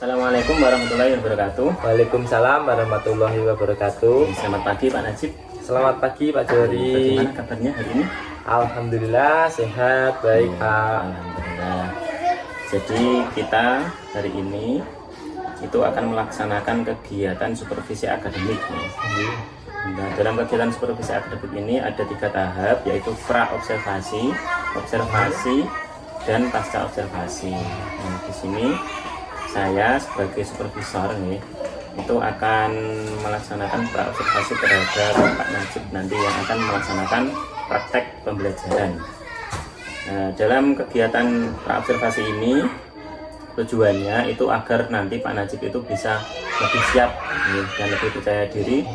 Assalamualaikum warahmatullahi wabarakatuh. Waalaikumsalam warahmatullahi wabarakatuh. Selamat pagi Pak Najib. Selamat pagi Pak Jori. Bagaimana kabarnya hari ini? Alhamdulillah sehat, baik Pak. Alhamdulillah. Jadi kita hari ini itu akan melaksanakan kegiatan supervisi akademik. Nah, dalam kegiatan supervisi akademik ini ada 3 tahap, yaitu pra observasi, observasi, dan pasca observasi. Nah, di sini saya sebagai supervisor nih itu akan melaksanakan pra observasi terhadap Pak Najib nanti yang akan melaksanakan praktek pembelajaran. Nah, dalam kegiatan pra observasi ini tujuannya itu agar nanti Pak Najib itu bisa lebih siap nih, dan lebih percaya diri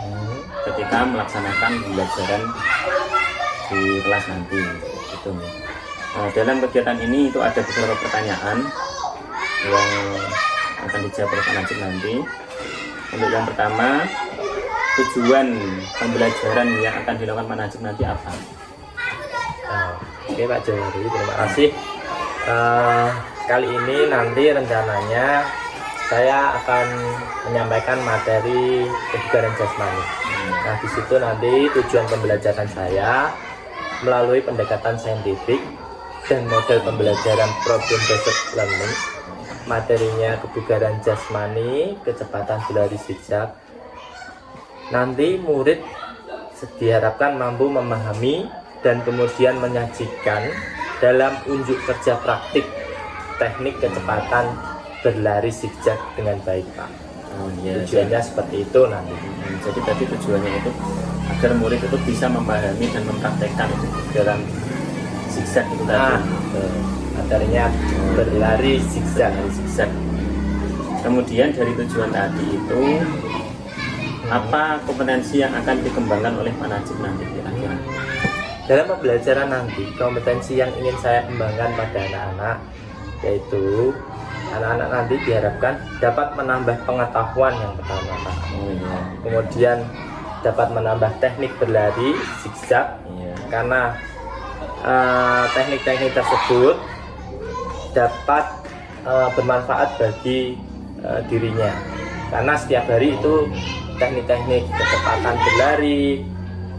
ketika melaksanakan pembelajaran di kelas nanti gitu nih. Nah, dalam kegiatan ini itu ada beberapa pertanyaan yang akan dijawab oleh Pak Najib nanti. Untuk yang pertama, tujuan pembelajaran yang akan dilakukan Pak Najib nanti apa? Oke Pak Jori, terima kasih. Kali ini nanti rencananya saya akan menyampaikan materi kebugaran jasmani. Nah, di situ nanti tujuan pembelajaran saya melalui pendekatan saintifik dan model pembelajaran problem based learning. Materinya kebugaran jasmani, kecepatan berlari zigzag. Nanti murid diharapkan mampu memahami dan kemudian menyajikan dalam unjuk kerja praktik teknik kecepatan berlari zigzag dengan baik Pak. Tujuannya seperti itu nanti. Jadi tadi tujuannya itu agar murid itu bisa memahami dan mempraktekkan itu dalam zigzag itu tadi. Materinya berlari zigzag. Kemudian dari tujuan tadi itu apa kompetensi yang akan dikembangkan oleh Pak Najib nanti kira-kira? Dalam pembelajaran nanti, kompetensi yang ingin saya kembangkan pada anak-anak yaitu anak-anak nanti diharapkan dapat menambah pengetahuan yang pertama Pak. Kemudian dapat menambah teknik berlari zigzag, karena teknik-teknik tersebut dapat bermanfaat bagi dirinya, karena setiap hari itu teknik-teknik kecepatan berlari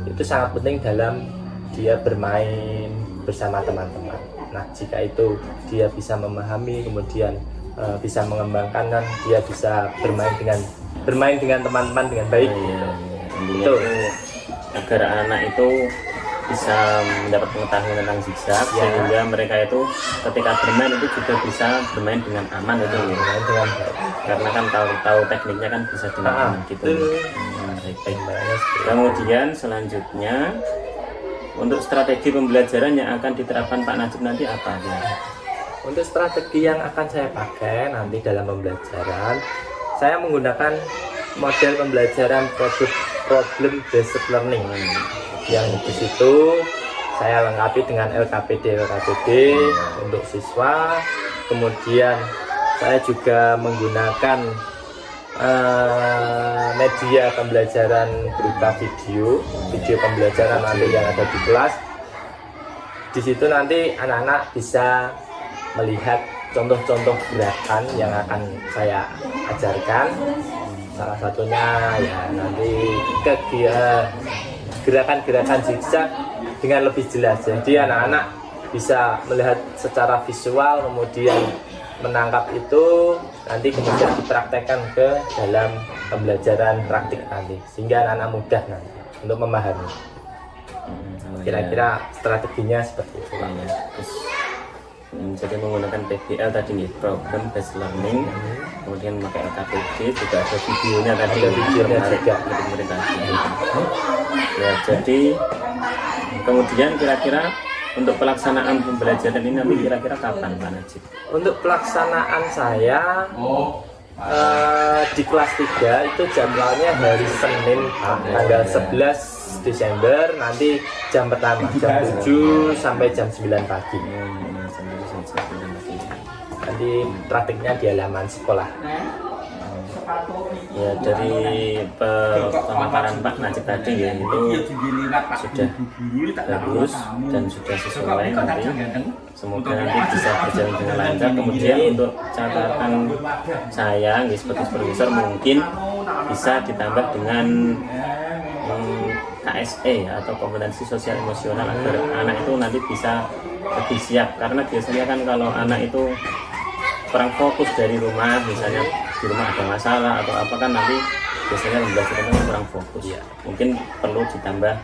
itu sangat penting dalam dia bermain bersama teman-teman. Nah, jika itu dia bisa memahami, kemudian bisa mengembangkan, dan dia bisa bermain dengan teman-teman dengan baik. Itu agar anak itu bisa mendapat pengetahuan tentang zigzag, sehingga mereka itu ketika bermain itu juga bisa bermain dengan aman itu karena kan tahu tekniknya kan bisa dengan aman gitu. Kemudian selanjutnya untuk strategi pembelajaran yang akan diterapkan Pak Najib nanti apa ya? Untuk strategi yang akan saya pakai nanti dalam pembelajaran, saya menggunakan model pembelajaran problem based learning. Yang di situ saya lengkapi dengan LKPD untuk siswa. Kemudian saya juga menggunakan media pembelajaran berupa video pembelajaran nanti yang ada di kelas. Di situ nanti anak-anak bisa melihat contoh-contoh gerakan yang akan saya ajarkan. Salah satunya ya nanti gerakan-gerakan zigzag dengan lebih jelas. Jadi anak-anak bisa melihat secara visual, kemudian menangkap itu, nanti kemudian dipraktekkan ke dalam pembelajaran praktik nanti, sehingga anak-anak mudah nanti untuk memahami. Kira-kira strateginya seperti itu. Jadi menggunakan PBL tadi nih, program based learning, kemudian memakai LKPD, juga ada videonya tadi, ada videonya juga murid tadi. Ya, jadi kemudian kira-kira untuk pelaksanaan pembelajaran ini nanti kira-kira kapan Pak Najib? Untuk pelaksanaan saya di kelas 3 itu jadwalnya hari Senin tanggal 11 Desember, nanti jam pertama jam 7 sampai jam 9 pagi. Nanti praktiknya di halaman sekolah. Ya dari pemaparan Pak Najib tadi ya itu sudah bagus dan sudah sesuai nanti. Semoga nanti bisa berjalan dengan lancar. Kemudian untuk catatan saya, sebagai supervisor mungkin bisa ditambah dengan KSE atau kompetensi sosial emosional agar anak itu nanti bisa lebih siap, karena biasanya kan kalau anak itu kurang fokus dari rumah, misalnya di rumah ada masalah atau apa kan nanti biasanya pembelajarannya kurang fokus ya. Mungkin perlu ditambah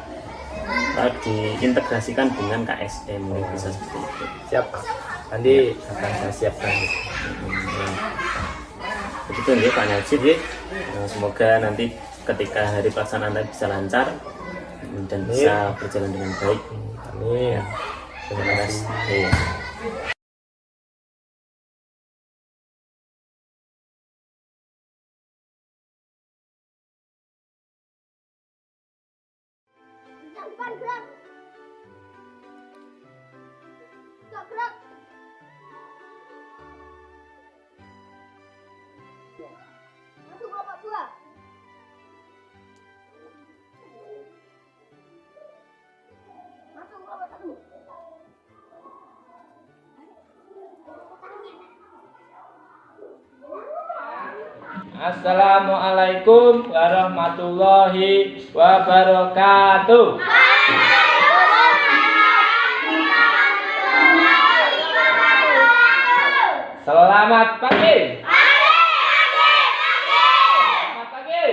diintegrasikan dengan KSE, mungkin bisa seperti itu. Siap Pak, nanti akan saya siapkan. Begitu ya Pak Najib. Semoga nanti ketika hari pelaksanaan bisa lancar dan bisa berjalan dengan baik. Amin. Terima kasih. Assalamualaikum warahmatullahi wabarakatuh. Selamat pagi. Selamat pagi.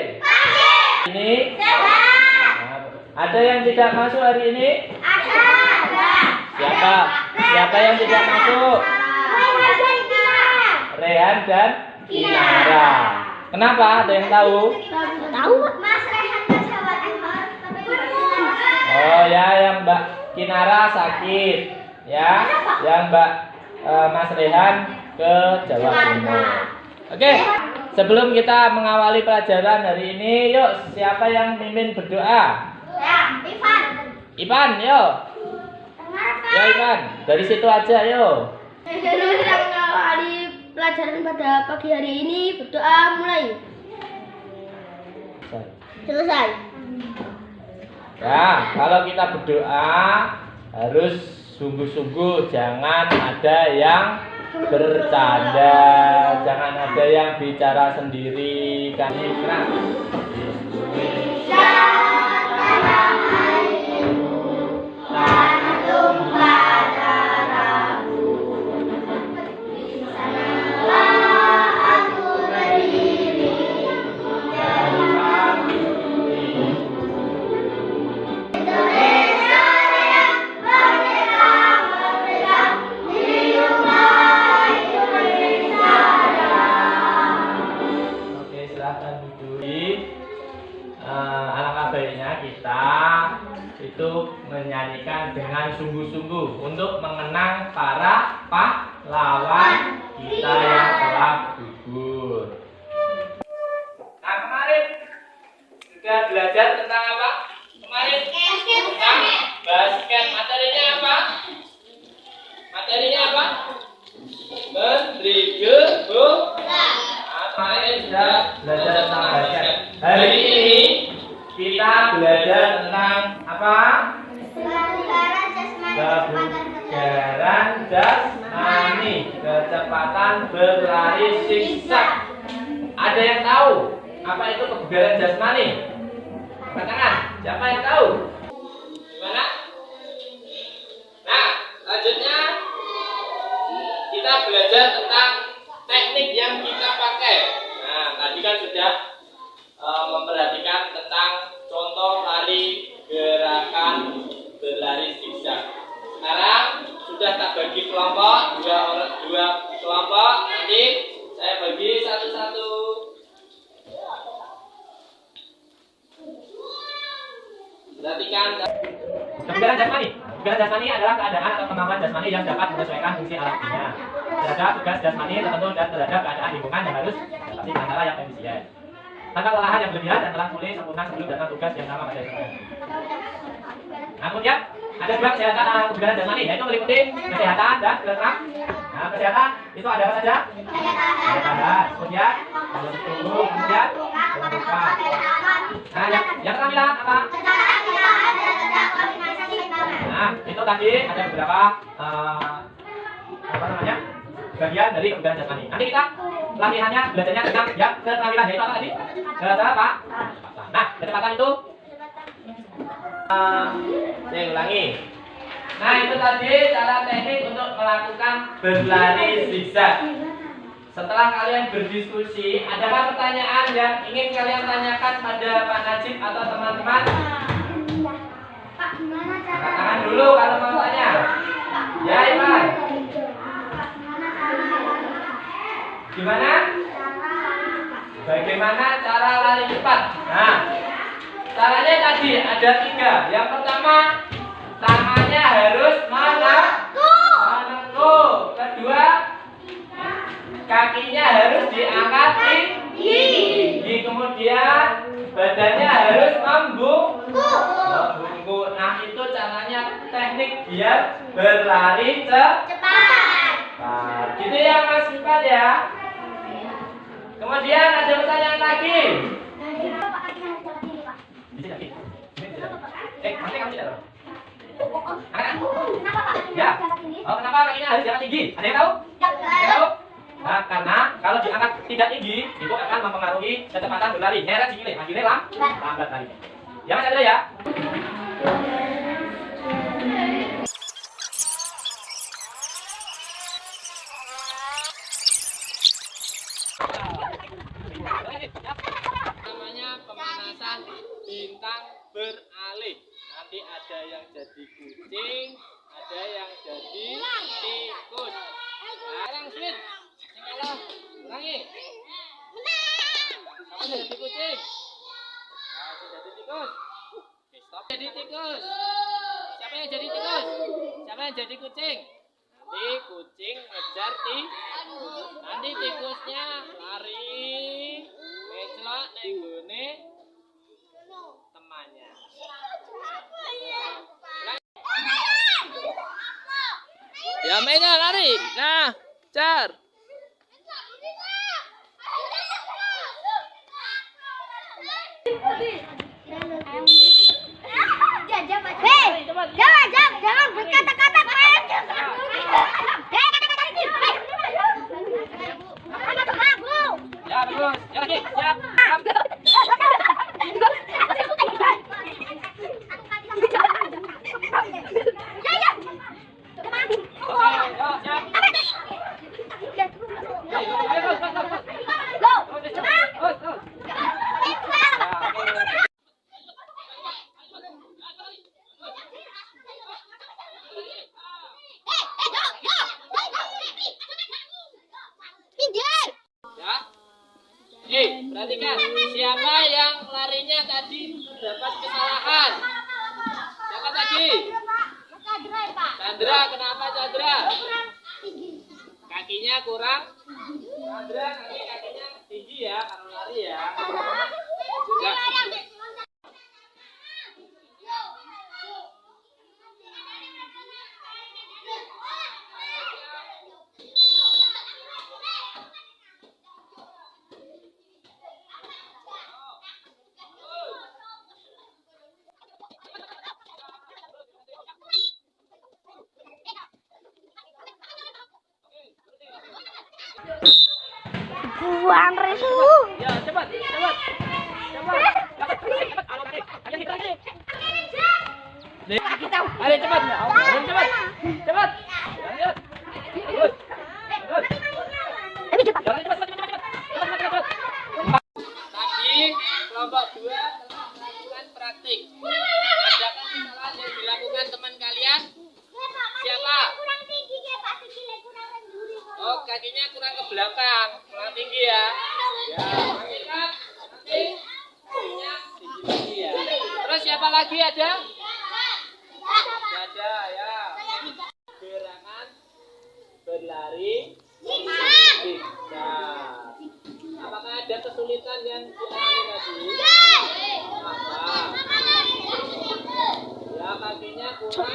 Ini ada yang tidak masuk hari ini? Siapa? Siapa yang tidak masuk? Rehan dan Kinara. Kenapa? Ada yang tahu? Tahu Mas Rehan ke Jawa Timur. Oh ya, yang Mbak Kinara sakit, ya. Yang Mbak Mas Rehan ke Jawa Timur. Oke, sebelum kita mengawali pelajaran hari ini, yuk siapa yang mimpin berdoa? Ya, Ivan. Ivan, yuk. Ya Ivan, dari situ aja yuk. Sebelum kita mengawali pelajaran pada pagi hari ini, berdoa mulai. Selesai. Ya, kalau kita berdoa harus sungguh-sungguh, jangan ada yang bercanda, jangan ada yang bicara sendiri. Kami keras. Alangkah baiknya kita itu menyanyikan dengan sungguh-sungguh untuk mengenang para pahlawan kita yang telah gugur. Nah, kemarin sudah belajar tentang apa? Kemarin tentang basket. Materinya apa? Materinya apa? Mendribble bola. Kemarin sudah belajar tentang basket. Hari ini kita belajar tentang apa? Kebugaran jasmani, kecepatan berlari zigzag. Ada yang tahu apa itu kebugaran jasmani? Angkat tangan. Siapa yang tahu? Gimana? Nah, lanjutnya kita belajar tentang teknik yang kita pakai. Nah, tadi kan sudah memperhatikan tentang contoh lari gerakan berlari zigzag. Sekarang sudah tak bagi kelompok, dua kelompok. Nanti saya bagi satu-satu. Perhatikan. Kebugaran jasmani. Kebugaran jasmani adalah keadaan atau kemampuan jasmani yang dapat menyesuaikan fungsi alamiah terhadap tugas jasmani tertentu dan terhadap keadaan lingkungan yang harus diatasi antara yang efisien. Tanpa kelelahan yang berlebihan dan telah pulih sempurna sebelum datang tugas yang sama pada jasmani. Namun ya, ada dua kebugaran jasmani, yaitu meliputi kesehatan dan ketentraman. Nah, kesehatan itu ada apa saja? Kesehatan, kemudian tubuh, kemudian lupa. Nah, yang keterampilan apa? Nah, itu tadi ada beberapa apa namanya? Bagian dari kebugaran jasmani. Nanti kita latihannya belajarnya tentang yang keterampilan, yaitu apa tadi? Keterampilan apa? Nah, kecepatan itu saya ulangi. Nah, itu tadi cara teknik untuk melakukan berlari zigzag. Setelah kalian berdiskusi, adakah pertanyaan yang ingin kalian tanyakan pada Pak Najib atau teman-teman? Angkat tangan dulu kalau mau tanya. Ya, Iman. Gimana? Bagaimana cara lari cepat? Nah, caranya tadi ada 3. Yang pertama, tangannya harus menekuk. Kedua, kakinya harus diangkat tinggi. Kemudian badannya harus membungkuk. Nah, itu caranya teknik biar berlari cepat. Gitu ya Mas Mipat ya. Kemudian ada pertanyaan lagi. Nanti kamu tidak tahu. Ya. Oh, kenapa kakinya harus diangkat tinggi? Ada yang tahu? Tahu? Nah, karena kalau diangkat tidak tinggi, itu akan mempengaruhi kecepatan berlari. Nyeret sikile, majunya lambat lari. Ya Mas ada ya? Namanya pemanasan bintang beralih. Nanti ada yang jadi kucing, ada yang jadi tikus. Sekarang sweet, kalau ulangi. Kamu jadi kucing, kamu jadi tikus. Oke, stop. Jadi tikus. Siapa yang jadi tikus? Siapa yang jadi kucing? Nanti kucing ngejar tikus. Nanti tikusnya lari, ngeclok nenggone temannya. Ya mainnya lari. Nah, car. Jangan berkata-kata. Ya bagus. Ya lagi. Siap. Perhatikan, siapa yang larinya tadi terdapat kesalahan? Siapa tadi? Chandra, kenapa Chandra? Kakinya kurang? Chandra, kakinya tinggi ya, kalau lari ya. Sudah. Buang resu. Ya, cepat. Ayo cepat. Cepat. Lanjut. Tadi kelompok 2 melakukan praktik. Adakah kesalahan yang dilakukan teman kalian? Siapa? Oh, kakinya kurang ke belakang, kurang tinggi ya. Ya, pastikan nanti kakinya tinggi lagi ya. Terus siapa lagi ada? Ada ya. Gerakan berlari zigzag. Apakah ada kesulitan yang dialami tadi? Apa? Ya, kakinya kurang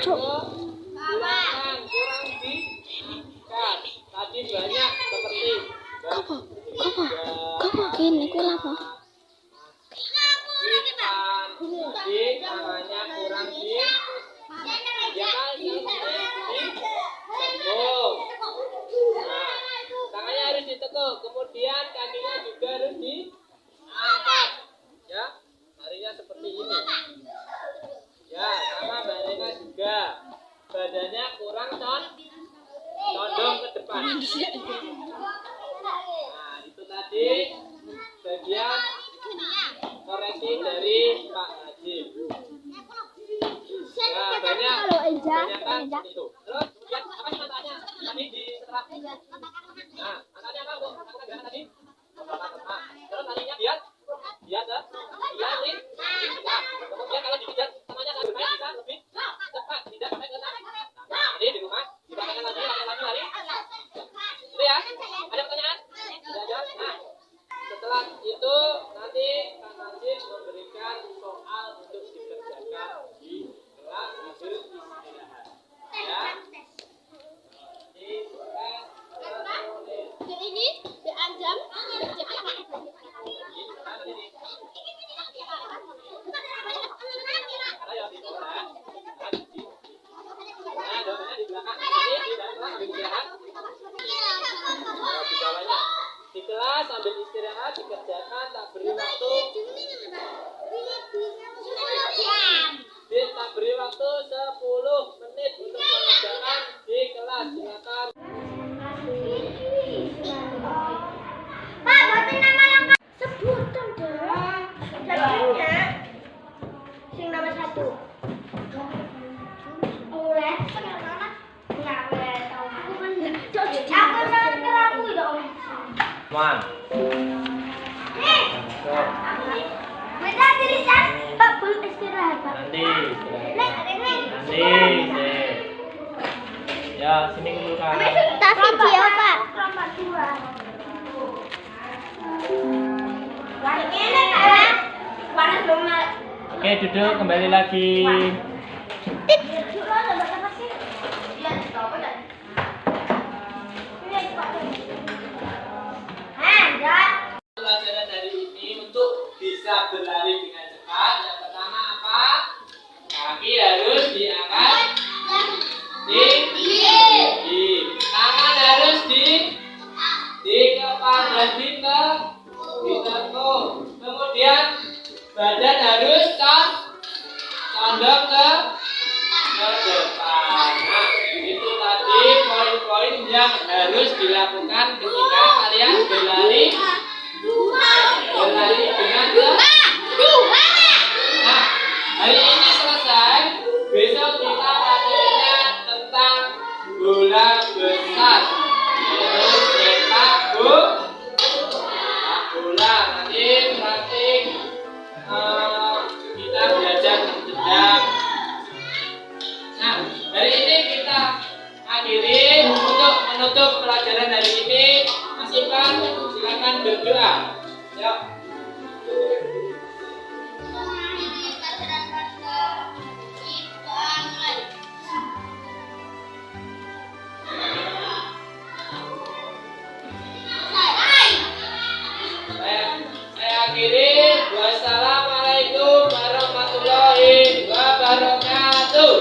Ini ku apa? Di tangannya kurang di ya kan di nah, tangannya harus ditekuk, kemudian kakinya juga harus diangkat ya, larinya seperti ini ya, sama badannya juga, badannya kurang condong ke depan. Nah itu tadi bagian koreksi dari Pak Najib. Nah, banyak kan itu. Terus kemudian apa sih matanya? Tadi di setelah. Nah, matanya apa Bu? Lakukan gerakan tadi. Nah, terus tadinya biar ini. Nah, kemudian kalau dipijat tangannya supaya bisa lebih cepat, tidak sampai ke tangan. Nah, jadi di rumah dipraktekkan lagi lari. Itu ya. Ada pertanyaan? Tidak ada. Nah, setelah itu nanti Pak Najib memberikan soal untuk dikerjakan di kelas hasil istirahat. Ya. Ini dianjam. Di kelas sambil istirahat dikerjakan, tak beri waktu. Tak beri waktu 10 menit untuk mengerjakan di kelas. Silakan. Pak, buatin nama lengkap. Sebutan dong. Satunya. Sing nomor 1. Oleh. Enggak boleh tahu. Aku kan aku dong. Man. Mereka tulisan Pak belum istirahat Pak. Nanti. Ya, sini dulu kan. Kita video Pak. Nomor 2. Ini Kak. Panas banget. Oke, duduk kembali lagi. Pelajaran hari ini untuk bisa berlari dengan cepat. Yang pertama apa? Kaki harus diangkat, tangan harus di kepala dan ditekuk. Kemudian badan harus condong ke depan. Nah, itu tadi poin-poin yang harus dilakukan ketika kalian berlari dengan nah, hari ini selesai. Besok kita materinya tentang bola besar, yaitu sepak bola. Nanti praktik kita belajar tendang. Nah, hari ini kita akhiri. Untuk menutup pelajaran hari ini, Mas Ipan silakan berdoa. Yuk. Saya akhiri. Wassalamualaikum warahmatullahi wabarakatuh.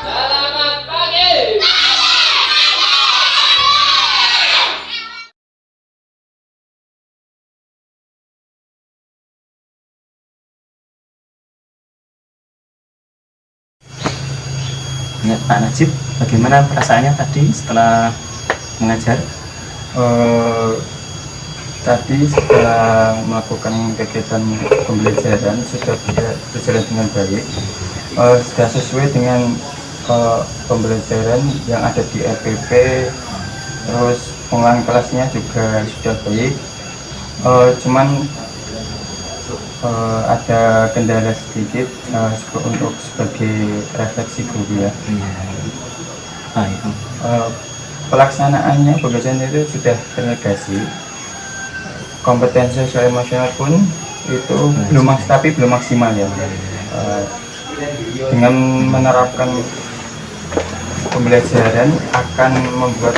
Selamat pagi. Ya, Pak Najib, bagaimana perasaannya tadi setelah mengajar? Tadi setelah melakukan kegiatan pembelajaran sudah berjalan dengan baik, sudah sesuai dengan pembelajaran yang ada di RPP, terus pengulangan kelasnya juga sudah baik, cuman ada kendala sedikit untuk sebagai refleksi guru ya. Pelaksanaannya pembelajaran itu sudah terlegasi. Kompetensi sosial emosional pun itu belum maksimal ya. Dengan menerapkan pembelajaran akan membuat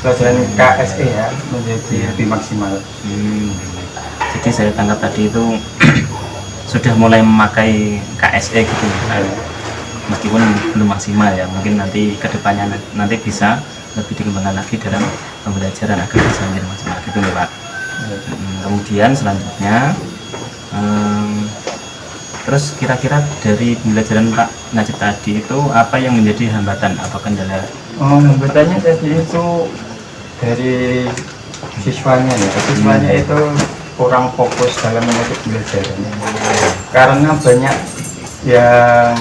pelajaran KSE ya menjadi lebih maksimal. Jadi saya tangkap tadi itu sudah mulai memakai KSE gitu, meskipun belum maksimal ya. Mungkin nanti kedepannya nanti bisa lebih dikembangkan lagi dalam pembelajaran agar bisa menjadi maksimal gitu nih Pak. Kemudian selanjutnya terus kira-kira dari pembelajaran Pak Najib tadi itu apa yang menjadi hambatan atau kendala? Hambatannya tadi itu dari siswanya ya, siswanya itu kurang fokus dalam mengikuti pembelajarannya karena banyak yang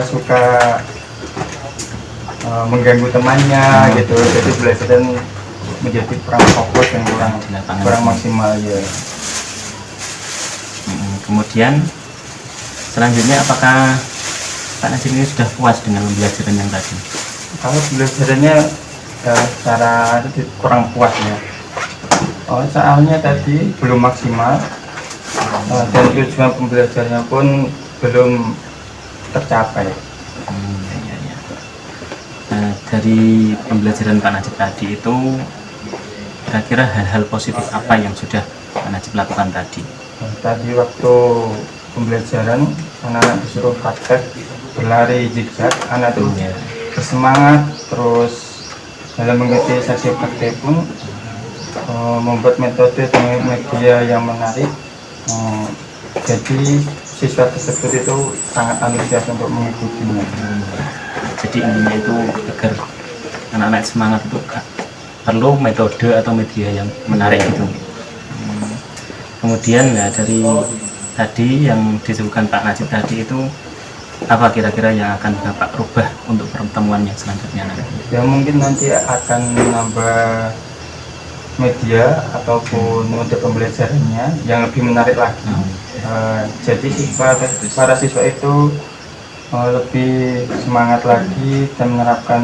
suka mengganggu temannya gitu, jadi belajar menjadi kurang fokus dan kurang maksimal ya. Kemudian selanjutnya apakah Pak Najib ini sudah puas dengan pembelajaran yang tadi? Kalau pembelajarannya secara kurang puas ya. Soalnya tadi belum maksimal dan tujuan pembelajarannya pun belum tercapai. Dari pembelajaran Pak Najib tadi itu kira-kira hal-hal positif apa yang sudah Pak Najib lakukan tadi? Tadi waktu pembelajaran anak-anak disuruh praktek berlari zigzag, anak itu bersemangat, terus dalam mengikuti sesi praktek pun membuat metode dan media yang menarik, jadi siswa tersebut itu sangat antusias untuk mengikutinya. Jadi intinya itu agar anak-anak semangat itu perlu metode atau media yang menarik gitu. Kemudian ya dari tadi yang disebutkan Pak Najib tadi itu apa kira-kira yang akan Bapak rubah untuk pertemuan yang selanjutnya nanti? Ya mungkin nanti akan menambah media ataupun mode pembelajarannya yang lebih menarik lagi. Jadi para siswa itu lebih semangat lagi dan menerapkan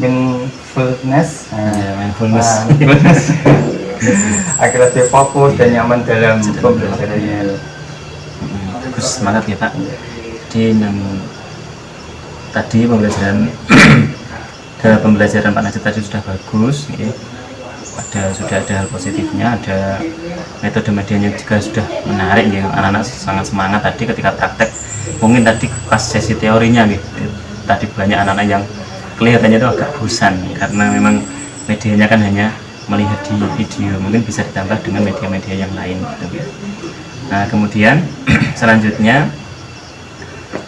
mindfulness, agar lebih fokus dan nyaman dalam pembelajarannya. Bagus, semangat ya Pak. Jadi tadi pembelajaran Pak Najib tadi sudah bagus ya. Sudah ada hal positifnya, ada metode medianya juga sudah menarik ya. Anak-anak sangat semangat tadi ketika praktek. Mungkin tadi pas sesi teorinya gitu, tadi banyak anak-anak yang kelihatannya itu agak bosan karena memang medianya kan hanya melihat di video, mungkin bisa ditambah dengan media-media yang lain gitu. Nah kemudian selanjutnya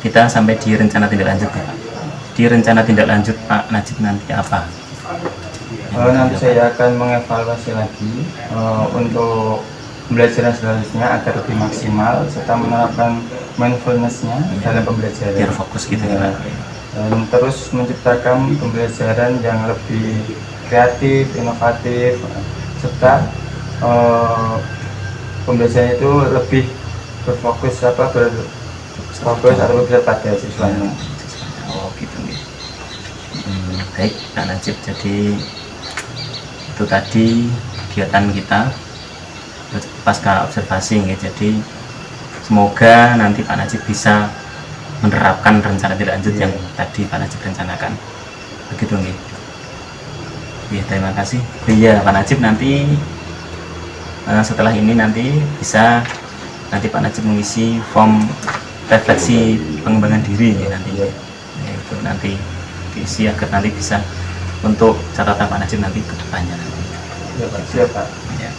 kita sampai di rencana tindak lanjut ya Pak. Di rencana tindak lanjut Pak Najib nanti apa? Nanti saya akan mengevaluasi lagi untuk pembelajaran selanjutnya agar lebih maksimal serta menerapkan mindfulness-nya dalam pembelajaran. Biar fokus gitu ya Pak. Dan terus menciptakan pembelajaran yang lebih kreatif, inovatif, serta pembelajaran itu lebih berfokus atau berfokus pada siswanya. Oh gitu nih. Baik Pak Najib, jadi itu tadi kegiatan kita pasca observasi ya. Jadi semoga nanti Pak Najib bisa menerapkan rencana tindak lanjut yang tadi Pak Najib rencanakan. Begitu nih. Ya, terima kasih. Iya Pak Najib, nanti setelah ini nanti bisa Pak Najib mengisi form refleksi pengembangan diri ya nanti. Ya, itu nanti diisi agar nanti bisa untuk catatan Pak Najib nanti ke depannya. Ya, Pak. Siap, Pak. Ya.